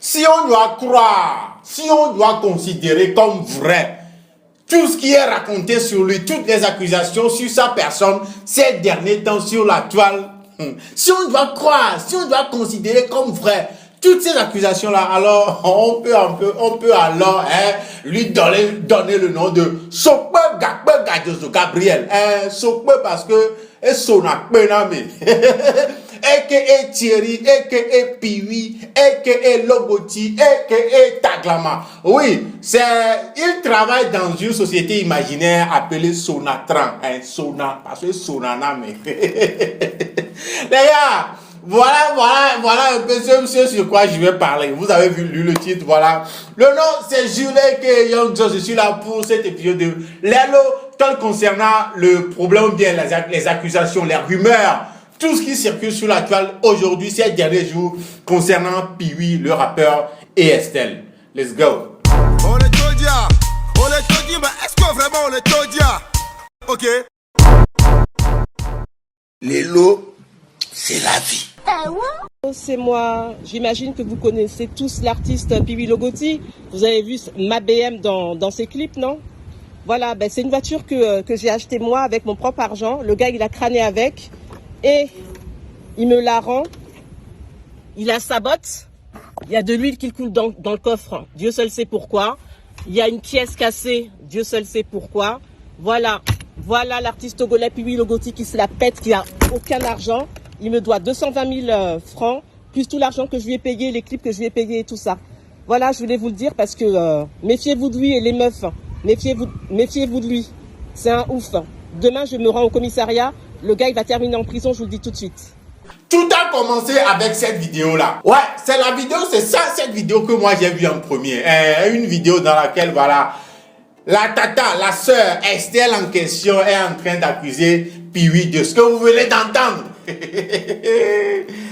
si on doit croire, si on doit considérer comme vrai tout ce qui est raconté sur lui, toutes les accusations sur sa personne ces derniers temps sur la toile, si on doit croire, si on doit considérer comme vrai toutes ces accusations-là, alors on peut alors lui donner le nom de Sokpe Gakpe Gajoso Gabriel. Sokpe parce que Sonak Bename. A.K.A. Thierry, A.K.A. Piwi, A.K.A. Logoti, A.K.A. Taglama. Oui, il travaille dans une société imaginaire appelée Sonatran. Sona, parce que Sonana, mais... Les gars, voilà un peu ce sur quoi je vais parler. Vous avez lu le titre, voilà. Le nom, c'est Jules A.K.A. Young Joe. Je suis là pour cet épisode de Lelo, tant concernant le problème, bien les accusations, les rumeurs, tout ce qui circule sur la toile aujourd'hui, ces derniers jours, concernant Piwi, le rappeur, et Estelle. Let's go. On est Todia, mais est-ce que vraiment on est Todia? Ok. Lelo, c'est la vie. C'est moi, j'imagine que vous connaissez tous l'artiste Piwi Logoti. Vous avez vu ma BM dans ses clips, non? Voilà, c'est une voiture que j'ai achetée moi avec mon propre argent. Le gars, il a crâné avec et il me la rend. Il la sabote. Il y a de l'huile qui coule dans le coffre. Dieu seul sait pourquoi. Il y a une pièce cassée. Dieu seul sait pourquoi. Voilà l'artiste togolais Piwi Logoti qui se la pète, qui a aucun argent. Il me doit 220 000 francs, plus tout l'argent que je lui ai payé, les clips que je lui ai payés et tout ça. Voilà, je voulais vous le dire parce que méfiez-vous de lui et les meufs, méfiez-vous de lui. C'est un ouf. Demain, je me rends au commissariat. Le gars, il va terminer en prison, je vous le dis tout de suite. Tout a commencé avec cette vidéo-là. Ouais, c'est la vidéo, c'est ça, cette vidéo que moi j'ai vue en premier. Une vidéo dans laquelle, voilà, la tata, la sœur Estelle en question est en train d'accuser Piwi de ce que vous venez d'entendre.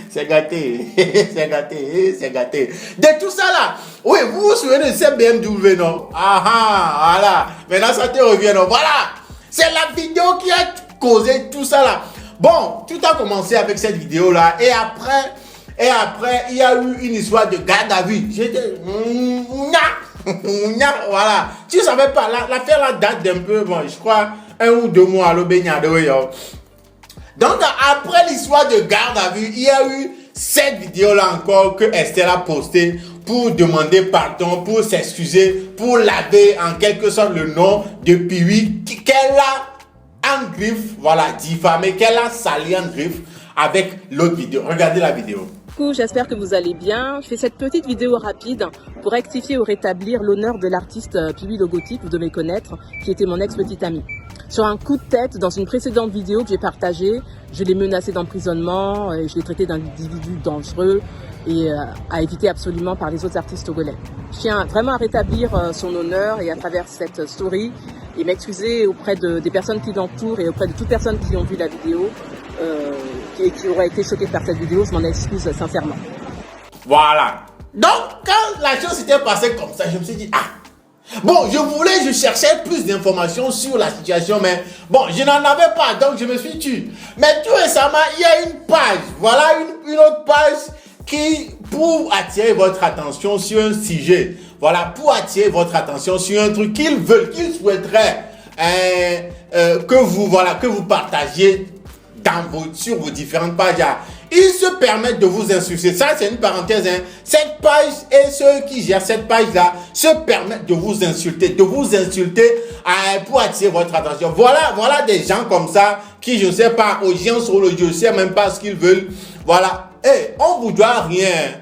C'est gâté, c'est gâté, c'est gâté. De tout ça là, oui, vous vous souvenez de cette BMW, non? Voilà. Maintenant ça te revient, non? Voilà. C'est la vidéo qui a causé tout ça là. Bon, tout a commencé avec cette vidéo là. Et après, il y a eu une histoire de garde à vue. J'étais... Voilà. Tu savais pas, l'affaire là date d'un peu, bon, je crois, 1 ou 2 mois à l'Obéniade. Donc, après l'histoire de garde à vue, il y a eu cette vidéo-là encore que Estelle a postée pour demander pardon, pour s'excuser, pour laver en quelque sorte le nom de Piwi qu'elle a en griffe, voilà, diffamé, qu'elle a sali en griffe avec l'autre vidéo. Regardez la vidéo. J'espère que vous allez bien. Je fais cette petite vidéo rapide pour rectifier ou rétablir l'honneur de l'artiste Piwi Logoti, que vous devez connaître, qui était mon ex-petite amie. Sur un coup de tête, dans une précédente vidéo que j'ai partagée, je l'ai menacé d'emprisonnement, et je l'ai traité d'individu dangereux et à éviter absolument par les autres artistes togolais. Je tiens vraiment à rétablir son honneur et à travers cette story et m'excuser auprès des personnes qui l'entourent et auprès de toutes personnes qui ont vu la vidéo et qui auraient été choquées par cette vidéo. Je m'en excuse sincèrement. Voilà. Donc, quand la chose s'était passée comme ça, je me suis dit, bon, je cherchais plus d'informations sur la situation, mais bon, je n'en avais pas, donc je me suis tué. Mais tout récemment, il y a une page, voilà une autre page qui, pour attirer votre attention sur un sujet, voilà, pour attirer votre attention sur un truc qu'ils veulent, qu'ils souhaiteraient que vous partagiez sur vos différentes pages. Ils se permettent de vous insulter. Ça, c'est une parenthèse. Cette page et ceux qui gèrent cette page-là se permettent de vous insulter pour attirer votre attention. Voilà des gens comme ça qui, je ne sais pas, aux gens sur le jeu, je ne sais même pas ce qu'ils veulent. Voilà. On ne vous doit rien.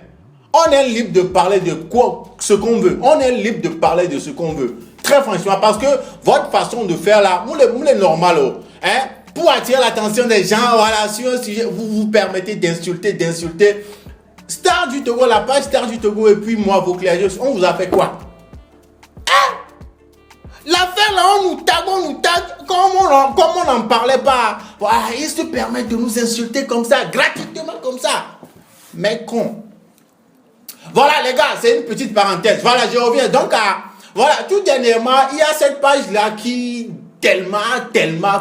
On est libre de parler de ce qu'on veut. On est libre de parler de ce qu'on veut. Très franchement, parce que votre façon de faire là, vous les normal, pour attirer l'attention des gens, voilà, sur un sujet, vous vous permettez d'insulter. Star du Togo, la page Star du Togo, et puis moi, vos clergés, on vous a fait quoi? L'affaire là, on nous tag, comme on n'en parlait pas. Voilà, ils se permettent de nous insulter comme ça, gratuitement comme ça. Mais con. Voilà les gars, c'est une petite parenthèse. Voilà, je reviens. Donc, voilà, tout dernièrement, il y a cette page là qui tellement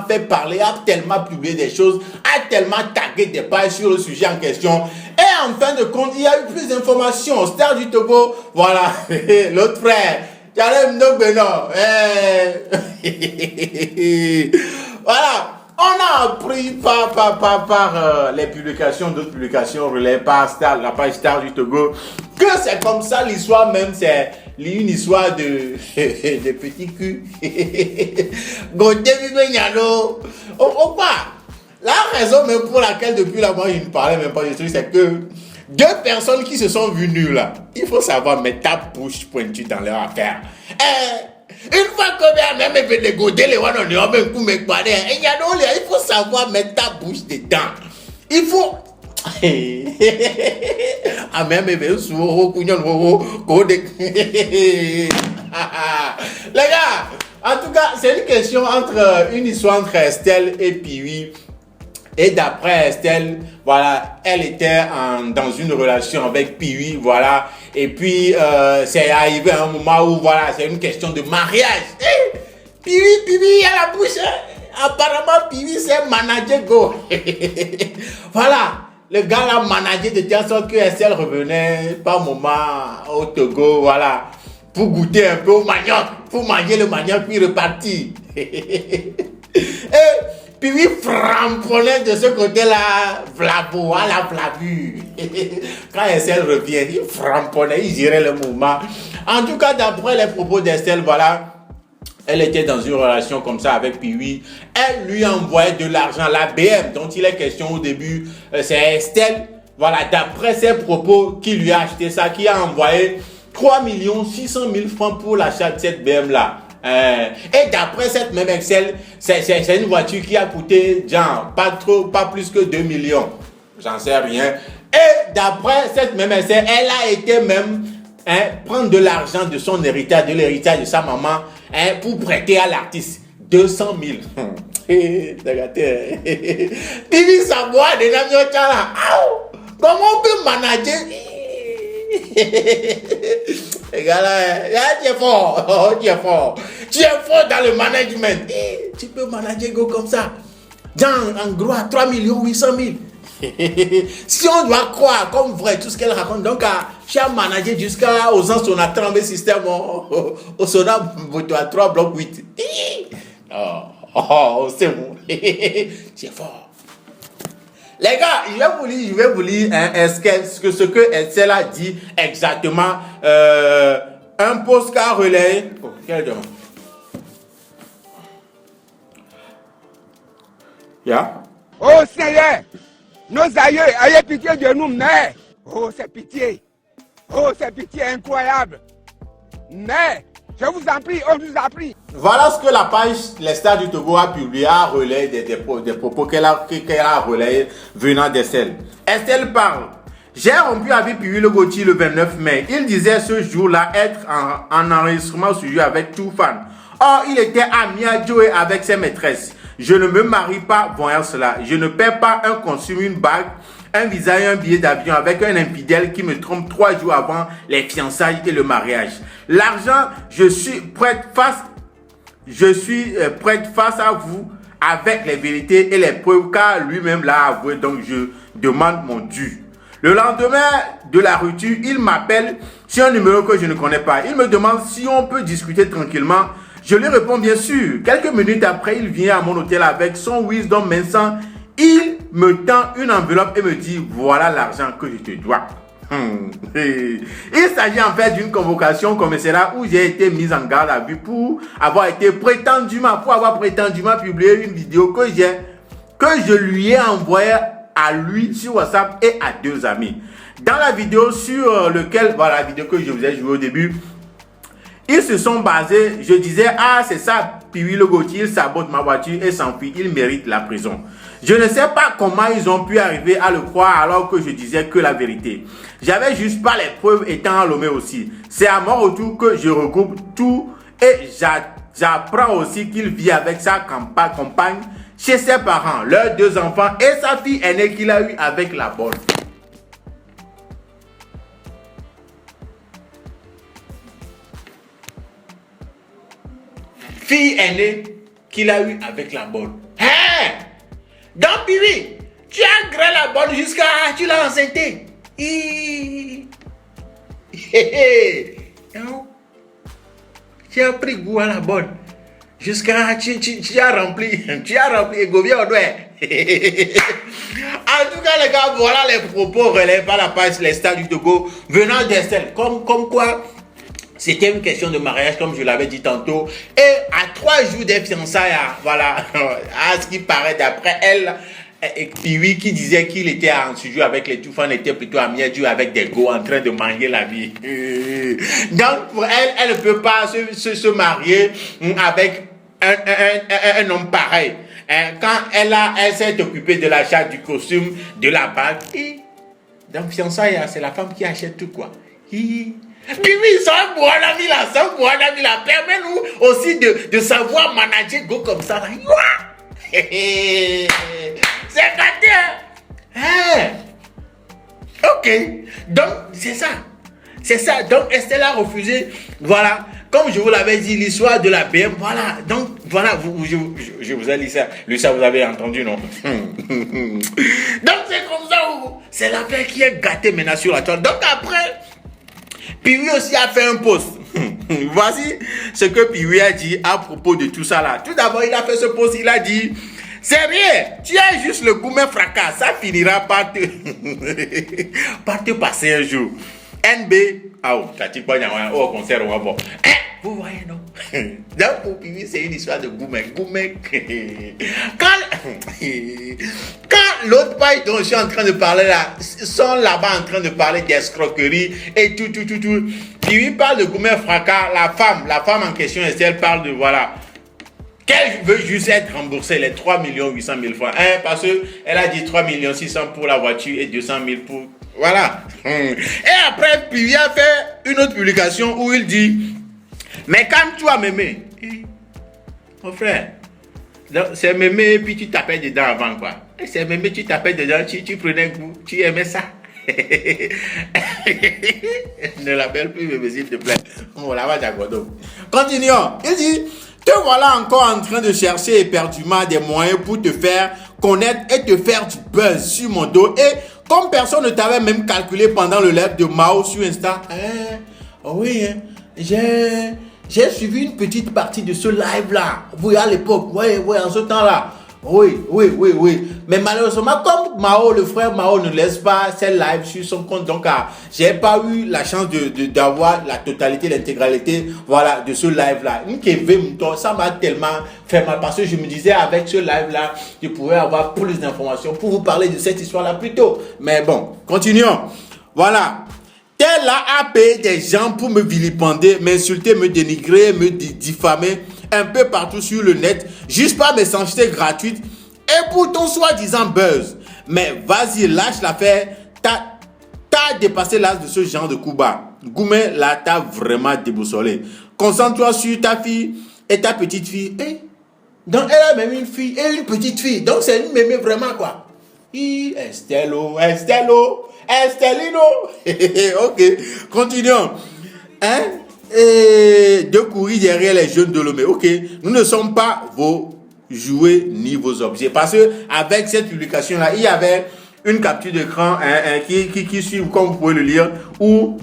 fait parler, a tellement publié des choses, a tellement tagué des pages sur le sujet en question. Et en fin de compte, il y a eu plus d'informations. Star du Togo, voilà, l'autre frère. Voilà. On a appris par les publications, d'autres publications relayées par Star, la page Star du Togo, que c'est comme ça l'histoire même, c'est une histoire de petits culs. La raison même pour laquelle depuis là, moi je ne parlais même pas du truc, c'est que deux personnes qui se sont vues nues là, il faut savoir mettre ta bouche pointue dans leur affaire. Une fois que même les godets, les one on est même coup me parler, il faut savoir mettre ta bouche dedans. Il faut. Ah même souvent les gars, en tout cas, c'est une question entre une histoire entre Estelle et Piwi. Et d'après Estelle, voilà, elle était dans une relation avec Piwi, voilà. Et puis, c'est arrivé à un moment où, voilà, c'est une question de mariage. Piwi, à la bouche. Apparemment, Piwi, c'est manager go. Voilà, le gars l'a managé de telle sorte que Estelle revenait par moment au Togo, voilà, pour goûter un peu au manioc, pour manger le manioc, puis repartir. Et puis il framponnait de ce côté-là, Vlabo, à la Vlabu. Quand Estelle revient, il framponnait, il gérait le mouvement. En tout cas, d'après les propos d'Estelle, voilà, elle était dans une relation comme ça avec Piwi. Elle lui envoyait de l'argent, la BM dont il est question au début, c'est Estelle, voilà, d'après ses propos, qui lui a acheté ça, qui a envoyé 3 600 000 francs pour l'achat de cette BM-là. Et d'après cette même Excel, c'est une voiture qui a coûté, genre, pas plus que 2 millions. J'en sais rien. Et d'après cette même Excel, elle a été même prendre de l'argent de son héritage, de l'héritage de sa maman, pour prêter à l'artiste 200 000. Pivi Saboua de Namiochana. Comment on peut manager? Les gars là, tu es fort, tu es fort. Tu es fort dans le management. Tu peux manager go comme ça. En gros, à 3 800 000. Si on doit croire comme vrai tout ce qu'elle raconte, donc tu as managé jusqu'aux ans on a trembé système au Sona à 3 blocs 8. C'est bon. Tu es fort. Les gars, je vais vous lire ce que Estelle a dit exactement. Un post qu'a relayé. Oh, quel demande? Yeah. Oh Seigneur, nos aïeux, ayez pitié de nous, mais. Oh, c'est pitié. Oh, c'est pitié incroyable. Mais, je vous en prie, on nous a pris. Voilà ce que la page Les Stars du Togo a publié, a relayé des propos qu'elle a relayés venant d'Estelle. Estelle parle. J'ai rompu avec Piwi Logoti le 29 mai. Il disait ce jour-là être en enregistrement sujet avec tout fan. Or, il était ami à Joe avec ses maîtresses. Je ne me marie pas, voyant cela. Je ne perds pas un costume, une bague, un visa et un billet d'avion avec un infidèle qui me trompe 3 jours avant les fiançailles et le mariage. L'argent, je suis prête face à vous avec les vérités et les preuves car lui-même l'a avoué, donc je demande mon dû. Le lendemain de la rupture, il m'appelle sur un numéro que je ne connais pas. Il me demande si on peut discuter tranquillement. Je lui réponds bien sûr. Quelques minutes après, il vient à mon hôtel avec son Wisdom Vincent. Il me tend une enveloppe et me dit voilà l'argent que je te dois. Il s'agit en fait d'une convocation commissariat où j'ai été mise en garde à vue pour avoir prétendument publié une vidéo que je lui ai envoyée à lui sur WhatsApp et à 2 amis. Dans la vidéo sur lequel, voilà la vidéo que je vous ai joué au début, ils se sont basés, je disais, c'est ça, Piwi Logoti, il sabote ma voiture et s'enfuit, il mérite la prison. Je ne sais pas comment ils ont pu arriver à le croire alors que je disais que la vérité. J'avais juste pas les preuves étant Lomé aussi. C'est à mon retour que je regroupe tout et j'apprends aussi qu'il vit avec sa compagne chez ses parents, leurs 2 enfants et sa fille aînée qu'il a eu avec la bonne. Fille aînée qu'il a eu avec la bonne. Hein? Donc, Piwi, tu as gré la bonne jusqu'à tu l'as enceinté. Tu as pris goût à la bonne. Jusqu'à tu as rempli Egovia Odoué. En tout cas, les gars, voilà les propos relevés par la page Les Stars du Togo venant d'Estelle. Comme quoi, c'était une question de mariage, comme je l'avais dit tantôt. Et à 3 jours des fiançailles, voilà, à ce qui paraît d'après elle, et puis oui, qui disait qu'il était en studio avec les Toufans, était plutôt à Miedju avec des go en train de manger la vie. Donc, pour elle, elle ne peut pas se marier avec un homme pareil. Quand elle s'est occupée de l'achat du costume, de la bague, donc fiançailles, c'est la femme qui achète tout quoi. Puis oui, ça permet-nous aussi de savoir manager go comme ça. C'est gâté. Ok. Donc, c'est ça. Donc, Estelle a refusé. Voilà. Comme je vous l'avais dit, l'histoire de la BM. Voilà. Donc, voilà. Je vous ai lu ça. Vous avez entendu, non? Donc, c'est comme ça. C'est l'affaire qui est gâtée maintenant sur la toile. Donc, après, Piwi aussi a fait un post. Voici ce que Piwi a dit à propos de tout ça là. Tout d'abord, il a fait ce post. Il a dit... C'est rien, tu as juste le gourmet fracas, ça finira par te passer un jour. NB, au concert, bon. Vous voyez, non? Donc, pour Piwi, c'est une histoire de gourmet. Quand l'autre page dont je suis en train de parler là, sont là-bas en train de parler d'escroquerie et tout. Piwi parle de gourmet fracas, la femme en question, elle parle de voilà. Qu'elle veut juste être remboursée, les 3 800 000 francs. Parce qu'elle a dit 3 600 000 pour la voiture et 200 000 pour... Voilà. Et après, puis il a fait une autre publication où il dit, mais quand tu as mémé, mon frère, c'est mémé puis tu tapais dedans avant quoi. C'est mémé, tu tapais dedans, tu prenais goût, tu aimais ça. Ne l'appelle plus mémé s'il te plaît. On la va d'accord. Continuons. Il dit... Te voilà encore en train de chercher éperdument des moyens pour te faire connaître et te faire du buzz sur mon dos. Et comme personne ne t'avait même calculé pendant le live de Mao sur Insta, oui, j'ai suivi une petite partie de ce live-là. Oui, à l'époque, oui, en ce temps-là. Oui. Mais malheureusement, comme Mao, le frère Mao ne laisse pas ses lives sur son compte, donc j'ai pas eu la chance d'avoir la totalité, l'intégralité, voilà, de ce live-là. Ça m'a tellement fait mal parce que je me disais avec ce live-là, je pouvais avoir plus d'informations pour vous parler de cette histoire-là plus tôt. Mais bon, continuons. Voilà. Tel là a payé des gens pour me vilipender, m'insulter, me dénigrer, me diffamer un peu partout sur le net, juste par mes sensibilités gratuites et pour ton soi-disant buzz. Mais vas-y, lâche l'affaire. T'as dépassé l'âge de ce genre de coup bas. Goumé, là, t'as vraiment déboussolé. Concentre-toi sur ta fille et ta petite fille. Donc, elle a même une fille et une petite fille. Donc, c'est une mémé vraiment, quoi. Estelino. Ok, continuons. De courir derrière les jeunes de l'homme. Ok, nous ne sommes pas vos jouets ni vos objets. Parce que avec cette publication-là, il y avait une capture d'écran qui suit, comme vous pouvez le lire, où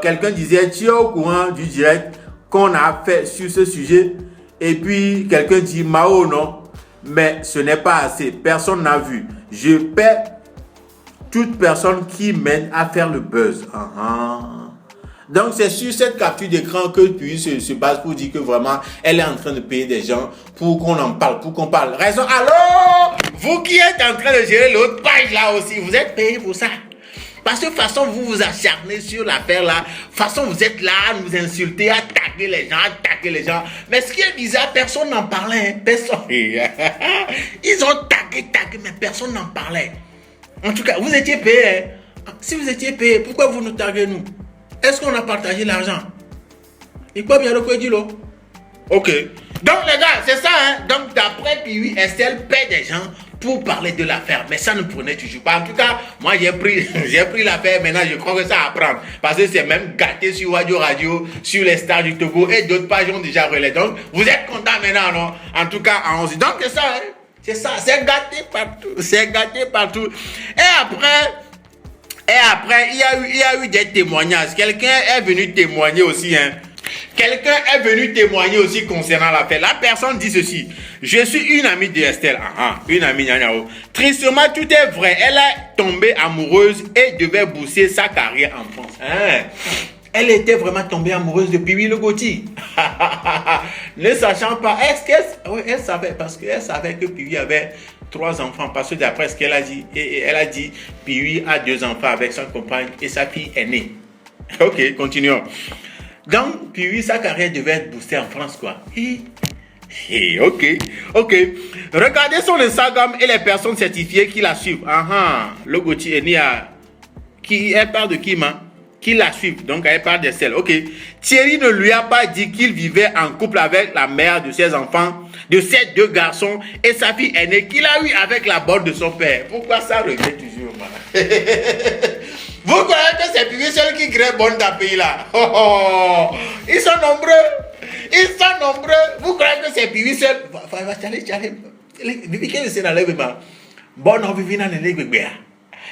quelqu'un disait, tu es au courant du direct qu'on a fait sur ce sujet. Et puis, quelqu'un dit, Mao, non, mais ce n'est pas assez. Personne n'a vu. Je paie toute personne qui mène à faire le buzz. Donc, c'est sur cette capture d'écran que puis se base pour dire que vraiment, elle est en train de payer des gens pour qu'on en parle, pour qu'on parle. Raison. Alors, vous qui êtes en train de gérer l'autre page là aussi, vous êtes payé pour ça. Parce que de toute façon, vous vous acharnez sur l'affaire là. De toute façon, vous êtes là à nous insulter, à taguer les gens, Mais ce qui est bizarre, personne n'en parlait. Personne. Ils ont tagué, mais personne n'en parlait. En tout cas, vous étiez payé. Si vous étiez payé, pourquoi vous nous taguez nous? Est-ce qu'on a partagé l'argent? Et quoi bien le quoi dit là? Ok. Donc les gars, c'est ça. Donc d'après Piwi, Estelle paie des gens pour parler de l'affaire. Mais ça ne prenait toujours pas. En tout cas, moi j'ai pris l'affaire. Maintenant, je crois que ça va prendre. Parce que c'est même gâté sur Radio, sur les Stars du Togo et d'autres pages ont déjà relayé. Donc, vous êtes contents maintenant, non? En tout cas, allons-y. Donc c'est ça. C'est ça. C'est gâté partout. Et après, Et après, il y a eu des témoignages. Quelqu'un est venu témoigner aussi, hein. Quelqu'un est venu témoigner aussi concernant l'affaire. La personne dit ceci. Je suis une amie de Estelle. Une amie Nyanyao. Tristement, tout est vrai. Elle est tombée amoureuse et devait booster sa carrière en France. Elle était vraiment tombée amoureuse de Piwi Logoti. Ne sachant pas, elle savait, parce qu'elle savait que Piwi avait 3 enfants, parce que d'après ce qu'elle a dit, elle a dit, Piwi a 2 enfants avec son compagne et sa fille est née. Ok, continuons. Donc, Piwi, sa carrière devait être boostée en France, quoi. Ok. Regardez son Instagram et les personnes certifiées qui la suivent. Logoti est né à... Elle parle de qui, qui la suivent, donc elle parle d'Estelle. Ok. Thierry ne lui a pas dit qu'il vivait en couple avec la mère de ses enfants, de ses 2 garçons et sa fille aînée qu'il a eu avec la bonne de son père. Pourquoi ça revient toujours, Vous croyez que c'est Piwi seul qui crée bonne dans le pays là? Ils sont nombreux. Vous croyez que c'est Piwi seul? Vivi qu'est-ce que c'est dans l'événement? Bon, on vit dans l'événement.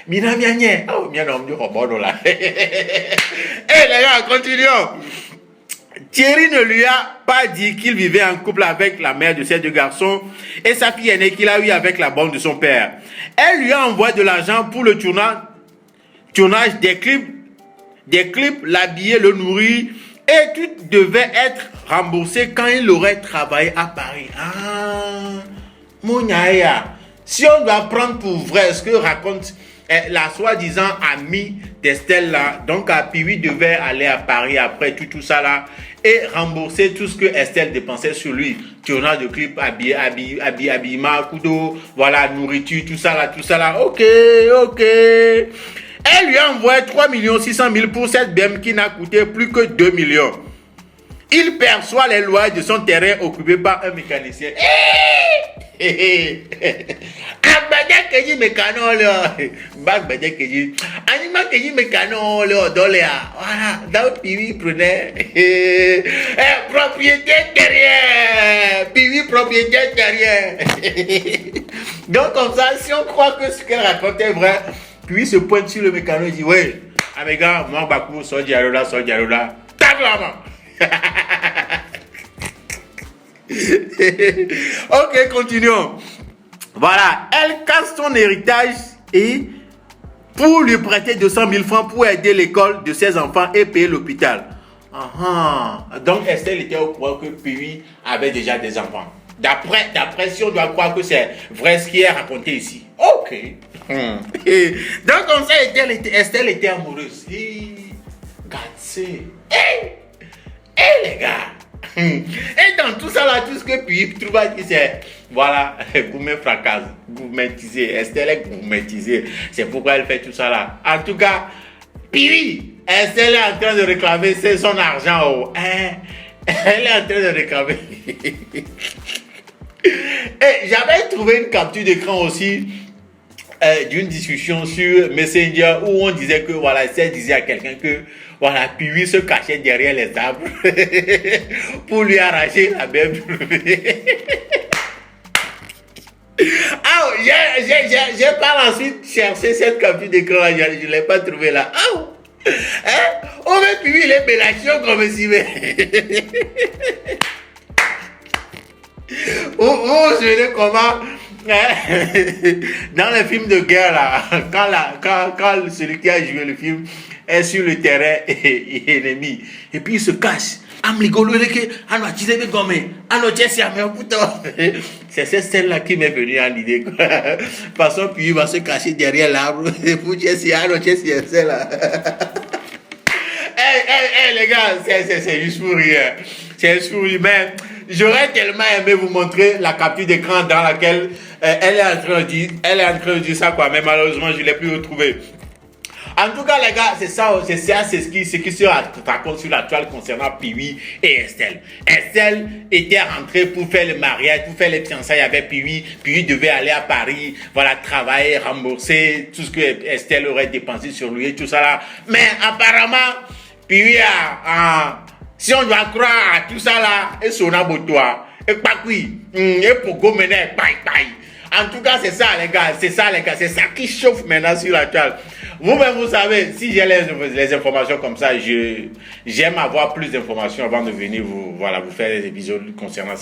Mina mianye. Oh, mia nom du robot là. Eh les gars, continuons. Thierry ne lui a pas dit qu'il vivait en couple avec la mère de ses 2 garçons et sa fille aînée qu'il a eu avec la bonne de son père. Elle lui a envoyé de l'argent pour le tournage des clips, l'habiller, le nourrir et tout devait être remboursé quand il aurait travaillé à Paris. Mounaya. Si on doit prendre pour vrai ce que raconte la soi-disant amie d'Estelle là, donc Piwi devait aller à Paris après tout ça là et rembourser tout ce que Estelle dépensait sur lui, tournage de clip, habillement, couteau, voilà, nourriture, tout ça là, ok. Elle lui a envoyé 3 600 000 pour cette BM qui n'a coûté plus que 2 millions. Il perçoit les loyers de son terrain occupé par un mécanicien. Voilà, donc Piwi prenait propriétaire derrière. Piwi propriétaire derrière. Donc comme ça, si on croit que ce qu'elle racontait est vrai, Piwi se pointe sur le mécano et dit ouais, mes gars, moi Bakou, sort Diarola, tac la main. Ok, continuons. Voilà, elle casse son héritage et pour lui prêter 200 000 francs pour aider l'école de ses enfants et payer l'hôpital. Donc Estelle était au courant que Piwi avait déjà des enfants. D'après si on doit croire que c'est vrai ce qui est raconté ici. Ok. Donc comme ça, Estelle était amoureuse. Gâté. Les gars. Et dans tout ça là, tout ce que Piwi trouve à dire, c'est voilà, gourmet fracasse, gourmetisé, Estelle est gourmetisée. C'est pourquoi elle fait tout ça là. En tout cas, Piwi, Estelle est en train de réclamer son argent. Elle est en train de réclamer. Et j'avais trouvé une capture d'écran aussi d'une discussion sur Messenger où on disait que voilà, Estelle disait à quelqu'un que voilà, Piwi se cachait derrière les arbres pour lui arracher la BMW. J'ai par ensuite cherché cette capture d'écran là, je ne l'ai pas trouvé là. On veut Piwi les bélations comme si vous vous souvenez comment dans les films de guerre là, quand celui qui a joué le film est sur le terrain ennemi et puis il se cache. C'est cette scène-là qui m'est venue en idée. Parce que puis il va se cacher derrière l'arbre pour Jessie, là. Les gars, c'est juste pour rire. C'est juste pour rire. Mais j'aurais tellement aimé vous montrer la capture d'écran dans laquelle elle est en train de dire ça, quoi. Mais malheureusement, je ne l'ai plus retrouvée. En tout cas, les gars, c'est ce qui se raconte sur la toile concernant Piwi et Estelle. Estelle était rentrée pour faire le mariage, pour faire les fiançailles avec Piwi. Piwi devait aller à Paris, voilà, travailler, rembourser tout ce que Estelle aurait dépensé sur lui et tout ça là. Mais apparemment, Piwi si on doit croire à tout ça là, et son abotoir, et pas qui, et pour gommer, bye. En tout cas, c'est ça, les gars. C'est ça qui chauffe maintenant sur la toile. Vous-même, vous savez, si j'ai les informations comme ça, j'aime avoir plus d'informations avant de venir vous faire des épisodes concernant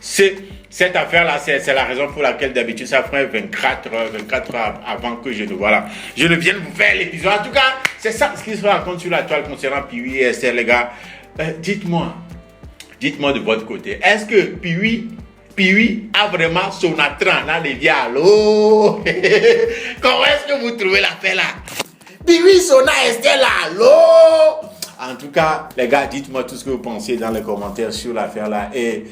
cette affaire-là. C'est la raison pour laquelle d'habitude, ça ferait 24 heures avant que je ne vienne vous faire l'épisode. En tout cas, c'est ça ce qui se raconte sur la toile concernant Piwi et Esther, les gars. Dites-moi de votre côté, est-ce que Piwi a vraiment son attrait dans les allô? Comment est-ce que vous trouvez l'affaire là? Piwi Sona Esther là, allô? En tout cas, les gars, dites-moi tout ce que vous pensez dans les commentaires sur l'affaire là. Et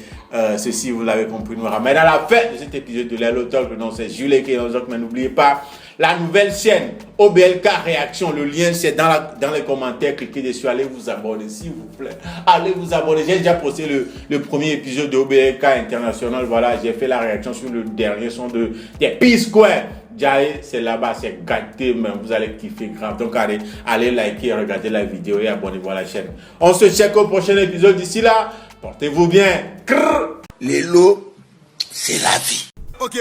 ceci, vous l'avez compris, nous ramène à la fin de cet épisode de l'Hello Talk. Le nom c'est Jules Kéonzok, mais n'oubliez pas la nouvelle chaîne OBLK Réaction. Le lien c'est dans les commentaires. Cliquez dessus, allez vous abonner s'il vous plaît. Allez vous abonner. J'ai déjà posté le premier épisode de OBLK International. Voilà, j'ai fait la réaction sur le dernier son des P-Square. Jai, c'est là-bas, c'est gâté, mais vous allez kiffer grave. Donc allez liker, regardez la vidéo et abonnez-vous à la chaîne. On se check au prochain épisode. D'ici là, portez-vous bien. L'élo, c'est la vie. Ok.